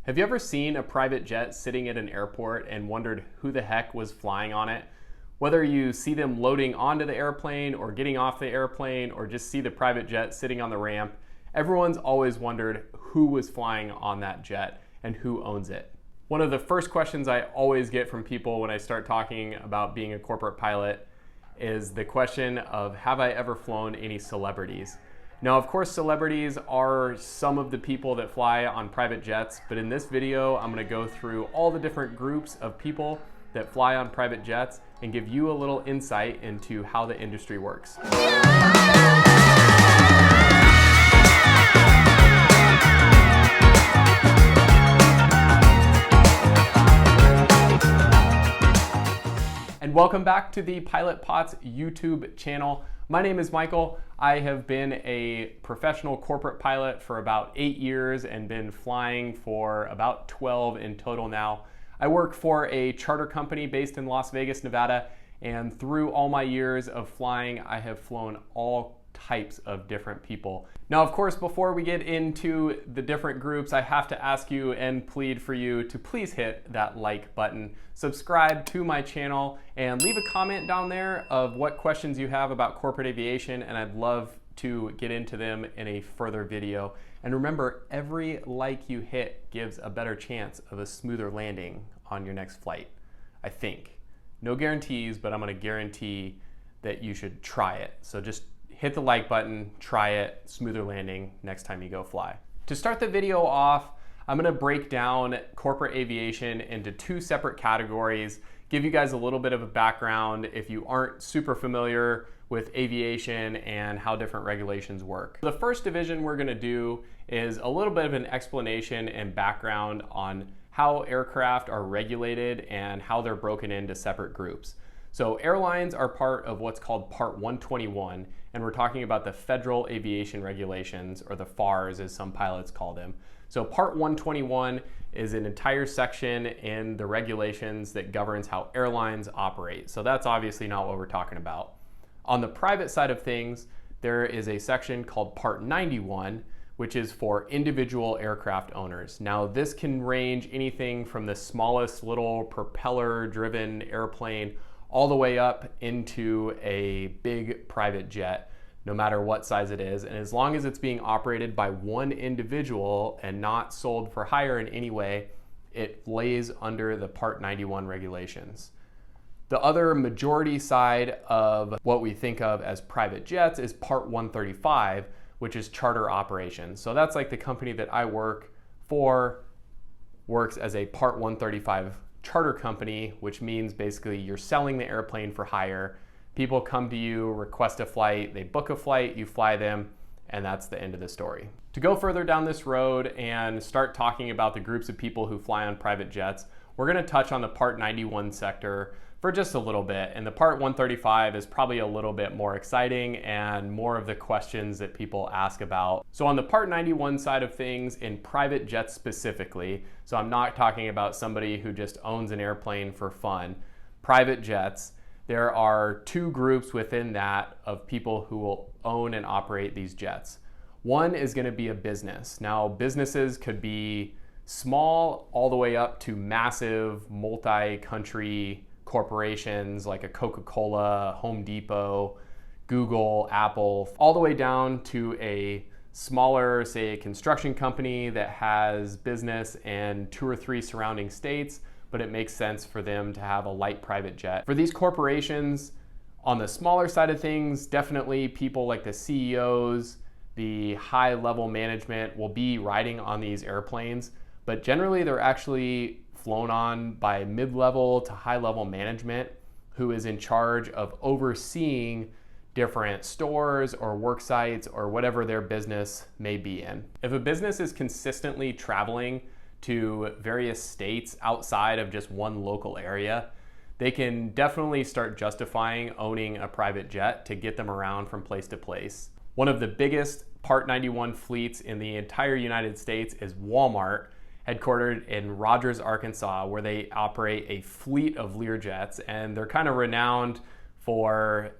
Have you ever seen a private jet sitting at an airport and wondered who the heck was flying on it? Whether you see them loading onto the airplane or getting off the airplane or just see the private jet sitting on the ramp, everyone's always wondered who was flying on that jet and who owns it. One of the first questions I always get from people when I start talking about being a corporate pilot is the question of, have I ever flown any celebrities? Now, of course, celebrities are some of the people that fly on private jets, but in this video, I'm gonna go through all the different groups of people that fly on private jets and give you a little insight into how the industry works. And welcome back to the Pilot Pots YouTube channel. My name is Michael. I have been a professional corporate pilot for about 8 years and been flying for about 12 in total now. I work for a charter company based in Las Vegas, Nevada, and through all my years of flying, I have flown all types of different people. Now, of course, before we get into the different groups, I have to ask you and plead for you to please hit that like button, subscribe to my channel, and leave a comment down there of what questions you have about corporate aviation, and I'd love to get into them in a further video. And remember, every like you hit gives a better chance of a smoother landing on your next flight, I think. No guarantees, but I'm gonna guarantee that you should try it. So just hit the like button, try it, smoother landing next time you go fly. To start the video off, I'm gonna break down corporate aviation into two separate categories, give you guys a little bit of a background if you aren't super familiar with aviation and how different regulations work. The first division we're gonna do is a little bit of an explanation and background on how aircraft are regulated and how they're broken into separate groups. So airlines are part of what's called Part 121, and we're talking about the Federal Aviation Regulations, or the FARs as some pilots call them. So Part 121 is an entire section in the regulations that governs how airlines operate. So that's obviously not what we're talking about. On the private side of things, there is a section called Part 91, which is for individual aircraft owners. Now, this can range anything from the smallest little propeller-driven airplane all the way up into a big private jet, no matter what size it is. And as long as it's being operated by one individual and not sold for hire in any way, it lays under the Part 91 regulations. The other majority side of what we think of as private jets is Part 135, which is charter operations. So that's like the company that I work for works as a Part 135 charter company, which means basically you're selling the airplane for hire. People come to you, request a flight, they book a flight, you fly them, and that's the end of the story. To go further down this road and start talking about the groups of people who fly on private jets, we're gonna touch on the Part 91 sector for just a little bit, and the Part 135 is probably a little bit more exciting and more of the questions that people ask about. So on the Part 91 side of things, in private jets specifically, so I'm not talking about somebody who just owns an airplane for fun, private jets, there are two groups within that of people who will own and operate these jets. One is gonna be a business. Now, businesses could be small all the way up to massive multi-country corporations like a Coca-Cola, Home Depot, Google, Apple, all the way down to a smaller, say a construction company that has business in 2 or 3 surrounding states, but it makes sense for them to have a light private jet. For these corporations, on the smaller side of things, definitely people like the CEOs, the high level management will be riding on these airplanes, but generally they're actually flown on by mid-level to high-level management who is in charge of overseeing different stores or work sites or whatever their business may be in. If a business is consistently traveling to various states outside of just one local area, they can definitely start justifying owning a private jet to get them around from place to place. One of the biggest Part 91 fleets in the entire United States is Walmart, headquartered in Rogers, Arkansas, where they operate a fleet of Learjets, and they're kind of renowned for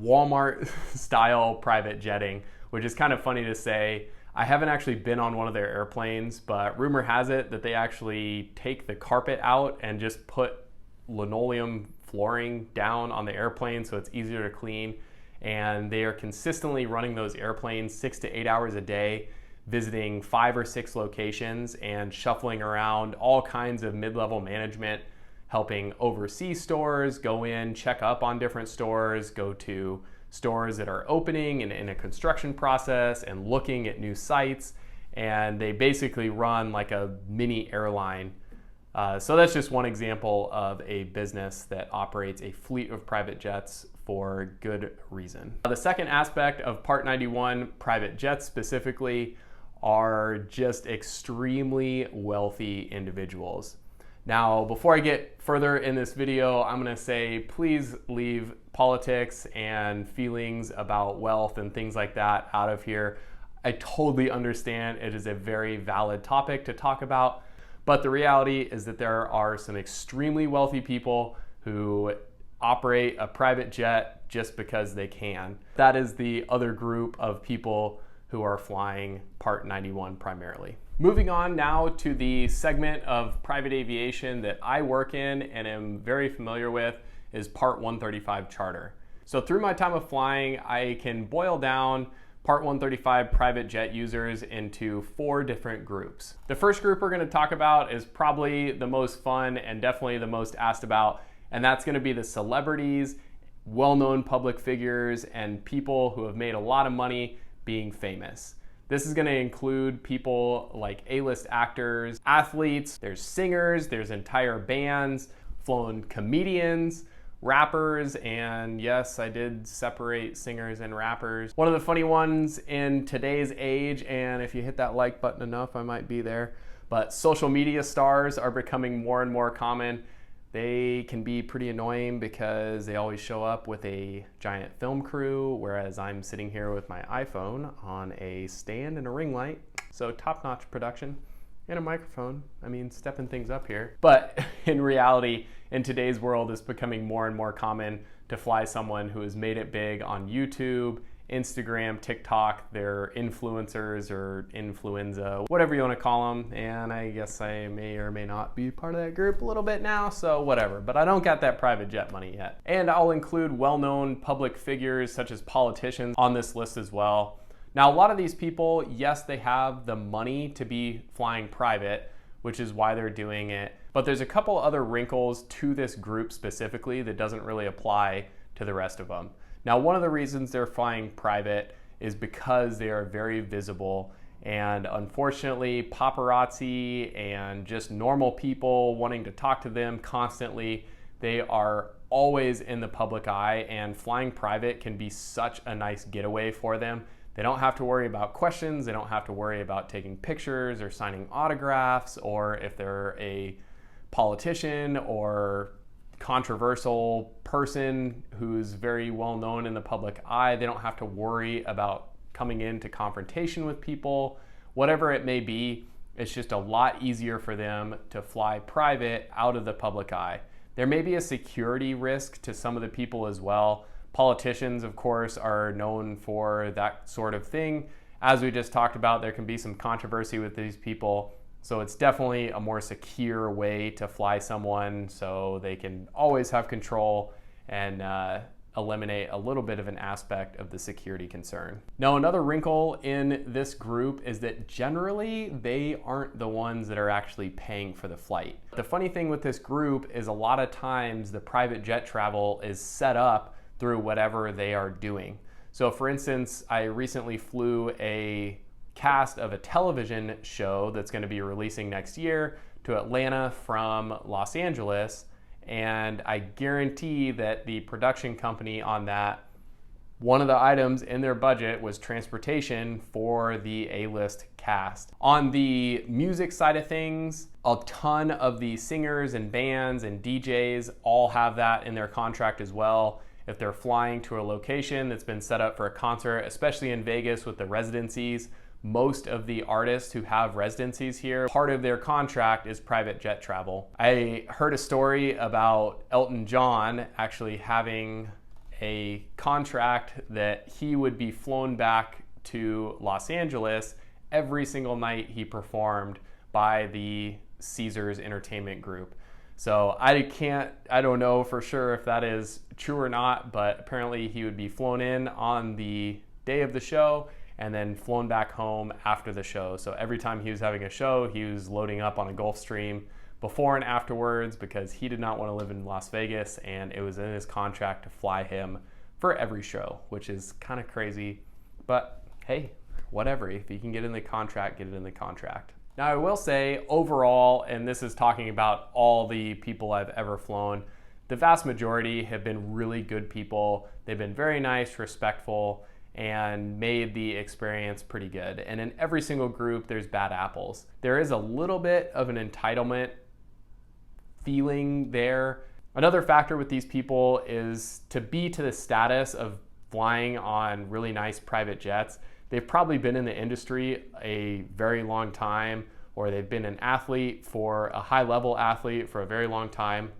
Walmart style private jetting, which is kind of funny to say. I haven't actually been on one of their airplanes, but rumor has it that they actually take the carpet out and just put linoleum flooring down on the airplane so it's easier to clean. And they are consistently running those airplanes 6 to 8 hours a day, visiting 5 or 6 locations and shuffling around all kinds of mid-level management, helping oversee stores, go in, check up on different stores, go to stores that are opening and in a construction process and looking at new sites. And they basically run like a mini airline. So that's just one example of a business that operates a fleet of private jets for good reason. The second aspect of Part 91 private jets specifically are just extremely wealthy individuals. Now, before I get further in this video, I'm gonna say, please leave politics and feelings about wealth and things like that out of here. I totally understand it is a very valid topic to talk about, but the reality is that there are some extremely wealthy people who operate a private jet just because they can. That is the other group of people who are flying Part 91 primarily. Moving on now to the segment of private aviation that I work in and am very familiar with is Part 135 charter. So through my time of flying, I can boil down Part 135 private jet users into 4 different groups. The first group we're going to talk about is probably the most fun and definitely the most asked about, and that's going to be the celebrities, well-known public figures, and people who have made a lot of money being famous. This is going to include people like A-list actors, athletes, there's singers, there's entire bands, flown comedians, rappers, and yes, I did separate singers and rappers. One of the funny ones in today's age, and if you hit that like button enough, I might be there, but social media stars are becoming more and more common. They can be pretty annoying because they always show up with a giant film crew, whereas I'm sitting here with my iPhone on a stand and a ring light. So top-notch production and a microphone. I mean, stepping things up here. But in reality, in today's world, it's becoming more and more common to fly someone who has made it big on YouTube, Instagram, TikTok. They're influencers or influenza, whatever you want to call them. And I guess I may or may not be part of that group a little bit now, so whatever. But I don't got that private jet money yet. And I'll include well-known public figures such as politicians on this list as well. Now, a lot of these people, yes, they have the money to be flying private, which is why they're doing it. But there's a couple other wrinkles to this group specifically that doesn't really apply to the rest of them. Now, one of the reasons they're flying private is because they are very visible, and unfortunately, paparazzi and just normal people wanting to talk to them constantly, they are always in the public eye, and flying private can be such a nice getaway for them. They don't have to worry about questions, they don't have to worry about taking pictures or signing autographs, or if they're a politician or controversial person who's very well known in the public eye, they don't have to worry about coming into confrontation with people. Whatever it may be, it's just a lot easier for them to fly private out of the public eye. There may be a security risk to some of the people as well. Politicians, of course, are known for that sort of thing. As we just talked about, there can be some controversy with these people. So it's definitely a more secure way to fly someone so they can always have control and eliminate a little bit of an aspect of the security concern. Now, another wrinkle in this group is that generally they aren't the ones that are actually paying for the flight. The funny thing with this group is a lot of times the private jet travel is set up through whatever they are doing. So for instance, I recently flew a cast of a television show that's going to be releasing next year to Atlanta from Los Angeles, and I guarantee that the production company on that, one of the items in their budget was transportation for the A-list cast. On the music side of things, a ton of the singers and bands and DJs all have that in their contract as well. If they're flying to a location that's been set up for a concert, especially in Vegas with the residencies, most of the artists who have residencies here, part of their contract is private jet travel. I heard a story about Elton John actually having a contract that he would be flown back to Los Angeles every single night he performed by the Caesars Entertainment Group. So I don't know for sure if that is true or not, but apparently he would be flown in on the day of the show and then flown back home after the show. So every time he was having a show, he was loading up on a Gulfstream before and afterwards because he did not want to live in Las Vegas, and it was in his contract to fly him for every show, which is kind of crazy. But hey, whatever. If you can get in the contract, get it in the contract. Now, I will say overall, and this is talking about all the people I've ever flown, the vast majority have been really good people. They've been very nice, respectful, and made the experience pretty good. And in every single group, there's bad apples. There is a little bit of an entitlement feeling there. Another factor with these people is to be to the status of flying on really nice private jets. They've probably been in the industry a very long time, or they've been an athlete for a high-level athlete for a very long time.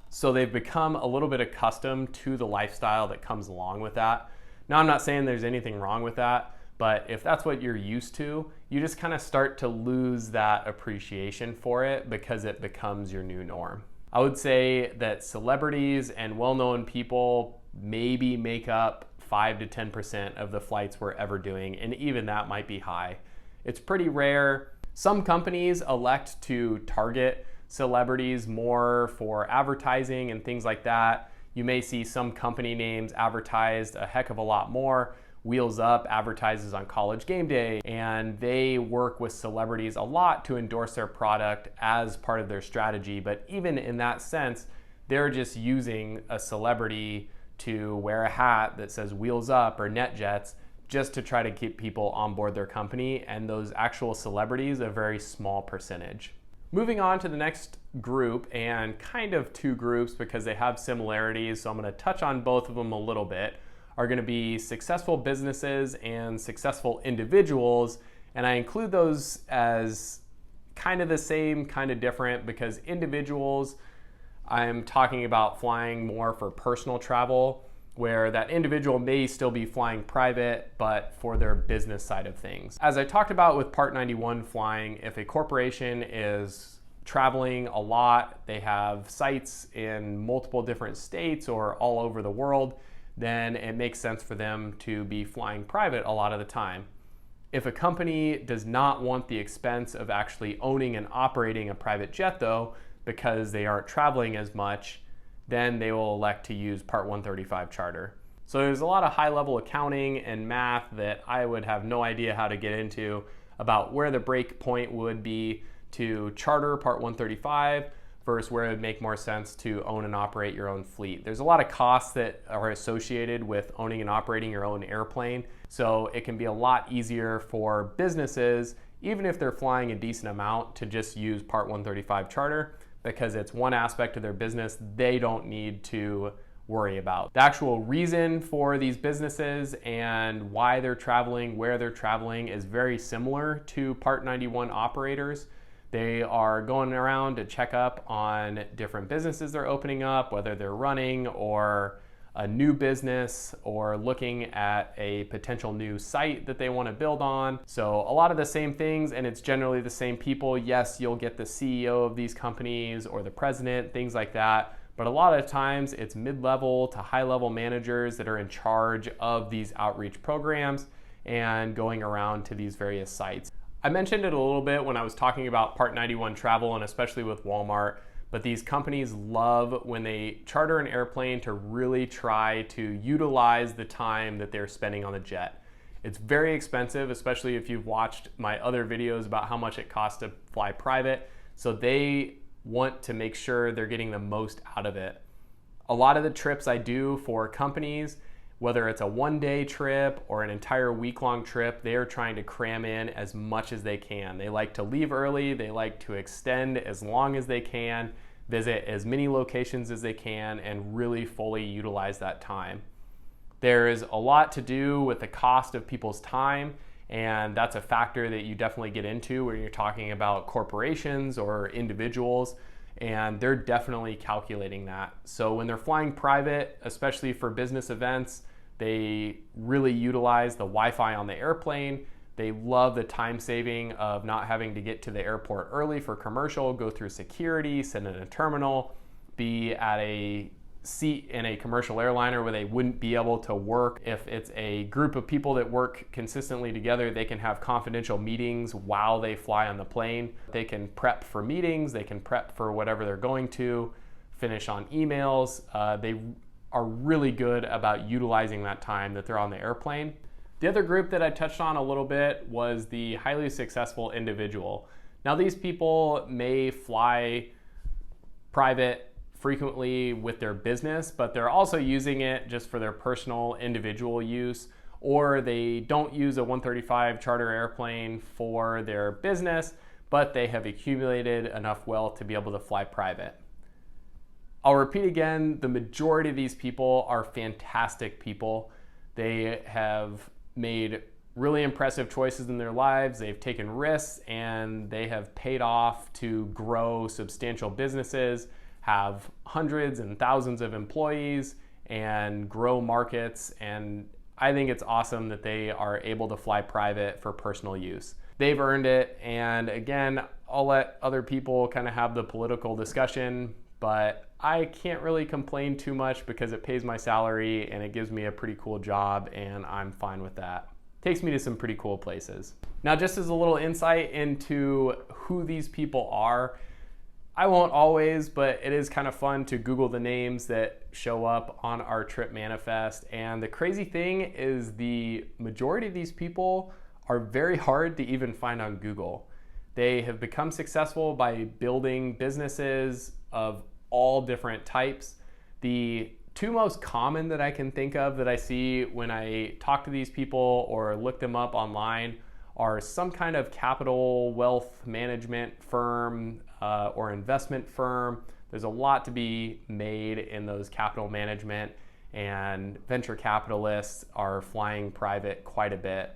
So they've become a little bit accustomed to the lifestyle that comes along with that. Now, I'm not saying there's anything wrong with that, but if that's what you're used to, you just kind of start to lose that appreciation for it because it becomes your new norm. I would say that celebrities and well-known people maybe make up 5 to 10% of the flights we're ever doing, and even that might be high. It's pretty rare. Some companies elect to target celebrities more for advertising and things like that. You may see some company names advertised a heck of a lot more. Wheels Up advertises on College Game Day, and they work with celebrities a lot to endorse their product as part of their strategy. But even in that sense, they're just using a celebrity to wear a hat that says Wheels Up or NetJets just to try to keep people on board their company, and those actual celebrities a very small percentage. Moving on to the next group, and kind of two groups because they have similarities, so I'm going to touch on both of them a little bit, are going to be successful businesses and successful individuals, and I include those as kind of the same, kind of different, because individuals, I'm talking about flying more for personal travel, where that individual may still be flying private, but for their business side of things. As I talked about with Part 91 flying, if a corporation is traveling a lot, they have sites in multiple different states or all over the world, then it makes sense for them to be flying private a lot of the time. If a company does not want the expense of actually owning and operating a private jet though, because they aren't traveling as much, then they will elect to use Part 135 charter. So there's a lot of high-level accounting and math that I would have no idea how to get into about where the break point would be to charter Part 135 versus where it would make more sense to own and operate your own fleet. There's a lot of costs that are associated with owning and operating your own airplane, so it can be a lot easier for businesses, even if they're flying a decent amount, to just use Part 135 charter, because it's one aspect of their business they don't need to worry about. The actual reason for these businesses and why they're traveling, where they're traveling, is very similar to Part 91 operators. They are going around to check up on different businesses they're opening up, whether they're running or a new business or looking at a potential new site that they want to build on. So a lot of the same things, and it's generally the same people. Yes, you'll get the CEO of these companies or the president, things like that. But a lot of times it's mid-level to high-level managers that are in charge of these outreach programs and going around to these various sites. I mentioned it a little bit when I was talking about Part 91 travel, and especially with Walmart, but these companies love when they charter an airplane to really try to utilize the time that they're spending on the jet. It's very expensive, especially if you've watched my other videos about how much it costs to fly private. So they want to make sure they're getting the most out of it. A lot of the trips I do for companies, whether it's a one-day trip or an entire week-long trip, they are trying to cram in as much as they can. They like to leave early, they like to extend as long as they can, visit as many locations as they can, and really fully utilize that time. There is a lot to do with the cost of people's time, and that's a factor that you definitely get into when you're talking about corporations or individuals, and they're definitely calculating that. So when they're flying private, especially for business events, they really utilize the Wi-Fi on the airplane. They love the time saving of not having to get to the airport early for commercial, go through security, sit in a terminal, be at a seat in a commercial airliner where they wouldn't be able to work. If it's a group of people that work consistently together, they can have confidential meetings while they fly on the plane. They can prep for meetings, they can prep for whatever they're going to, finish on emails. They are really good about utilizing that time that they're on the airplane. The other group that I touched on a little bit was the highly successful individual. Now, these people may fly private frequently with their business, but they're also using it just for their personal individual use, or they don't use a 135 charter airplane for their business, but they have accumulated enough wealth to be able to fly private. I'll repeat again, the majority of these people are fantastic people. They have made really impressive choices in their lives. They've taken risks and they have paid off to grow substantial businesses, have hundreds and thousands of employees, and grow markets. And I think it's awesome that they are able to fly private for personal use. They've earned it. And again, I'll let other people kind of have the political discussion, but I can't really complain too much because it pays my salary and it gives me a pretty cool job, and I'm fine with that. Takes me to some pretty cool places. Now, just as a little insight into who these people are, I won't always, but it is kind of fun to Google the names that show up on our trip manifest. And the crazy thing is the majority of these people are very hard to even find on Google. They have become successful by building businesses of all different types. The two most common that I can think of that I see when I talk to these people or look them up online are some kind of capital wealth management firm or investment firm. There's a lot to be made in those capital management, and venture capitalists are flying private quite a bit.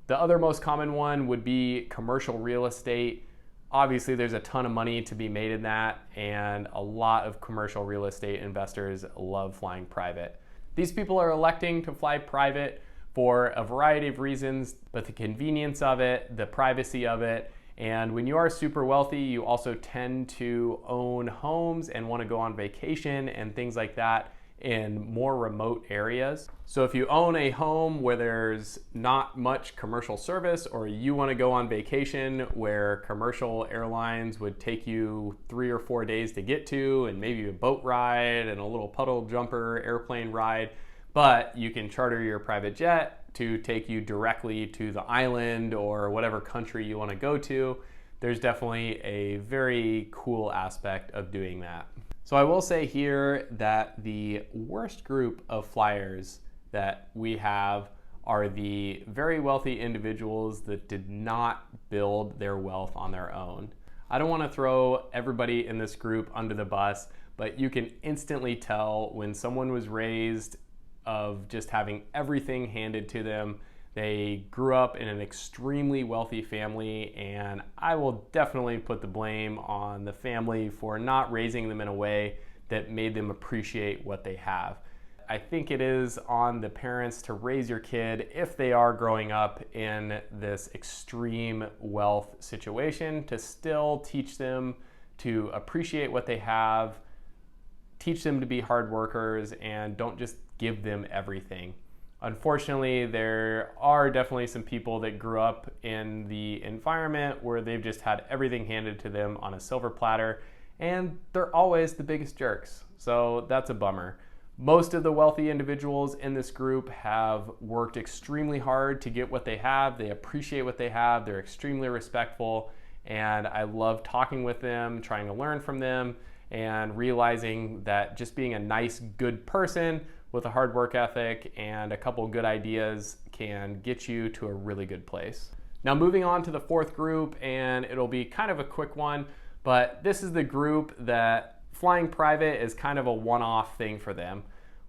The other most common one would be commercial real estate. Obviously, there's a ton of money to be made in that, and a lot of commercial real estate investors love flying private. These people are electing to fly private for a variety of reasons, but the convenience of it, the privacy of it, and when you are super wealthy, you also tend to own homes and want to go on vacation and things like that in more remote areas. So if you own a home where there's not much commercial service, or you want to go on vacation where commercial airlines would take you 3 or 4 days to get to, and maybe a boat ride and a little puddle jumper airplane ride, but you can charter your private jet to take you directly to the island or whatever country you want to go to, there's definitely a very cool aspect of doing that. So I will say here that the worst group of flyers that we have are the very wealthy individuals that did not build their wealth on their own. I don't want to throw everybody in this group under the bus, but you can instantly tell when someone was raised of just having everything handed to them. They grew up in an extremely wealthy family, and I will definitely put the blame on the family for not raising them in a way that made them appreciate what they have. I think it is on the parents to raise your kid, if they are growing up in this extreme wealth situation, to still teach them to appreciate what they have, teach them to be hard workers, and don't just give them everything. Unfortunately, there are definitely some people that grew up in the environment where they've just had everything handed to them on a silver platter, and they're always the biggest jerks. So that's a bummer. Most of the wealthy individuals in this group have worked extremely hard to get what they have. They appreciate what they have. They're extremely respectful, and I love talking with them, trying to learn from them, and realizing that just being a nice, good person with a hard work ethic and a couple good ideas can get you to a really good place. Now, moving on to the fourth group, and it'll be kind of a quick one, but this is the group that flying private is kind of a one-off thing for them.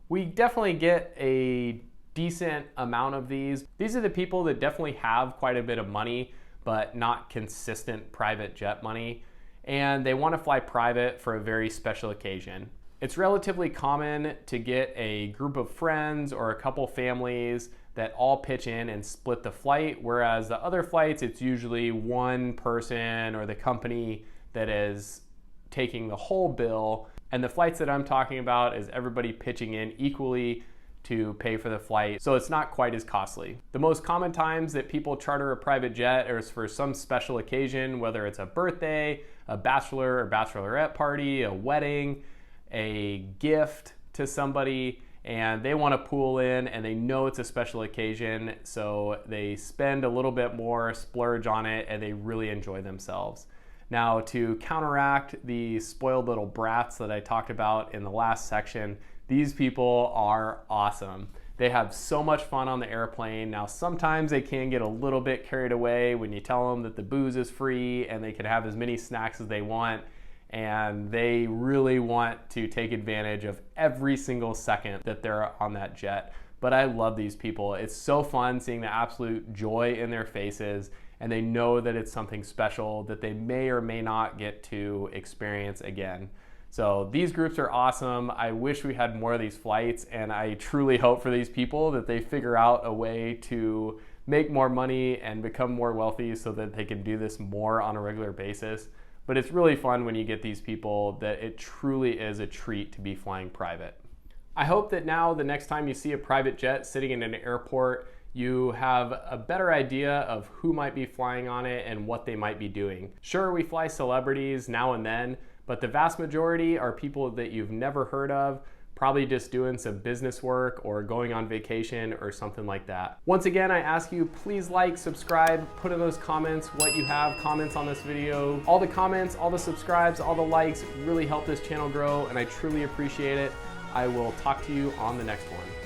We definitely get a decent amount of these. These are the people that definitely have quite a bit of money, but not consistent private jet money, and they want to fly private for a very special occasion. It's relatively common to get a group of friends or a couple families that all pitch in and split the flight, whereas the other flights, it's usually one person or the company that is taking the whole bill. And the flights that I'm talking about is everybody pitching in equally to pay for the flight, so it's not quite as costly. The most common times that people charter a private jet is for some special occasion, whether it's a birthday, a bachelor or bachelorette party, a wedding, a gift to somebody, and they want to pool in and they know it's a special occasion, so they spend a little bit more, splurge on it, and they really enjoy themselves. Now, to counteract the spoiled little brats that I talked about in the last section, these people are awesome. They have so much fun on the airplane. Now, sometimes they can get a little bit carried away when you tell them that the booze is free and they can have as many snacks as they want, and they really want to take advantage of every single second that they're on that jet. But I love these people. It's so fun seeing the absolute joy in their faces, and they know that it's something special that they may or may not get to experience again. So these groups are awesome. I wish we had more of these flights, and I truly hope for these people that they figure out a way to make more money and become more wealthy so that they can do this more on a regular basis. But it's really fun when you get these people that it truly is a treat to be flying private. I hope that now the next time you see a private jet sitting in an airport, you have a better idea of who might be flying on it and what they might be doing. Sure, we fly celebrities now and then, but the vast majority are people that you've never heard of, probably just doing some business work or going on vacation or something like that. Once again, I ask you, please like, subscribe, put in those comments what you have, comments on this video. All the comments, all the subscribes, all the likes really help this channel grow, and I truly appreciate it. I will talk to you on the next one.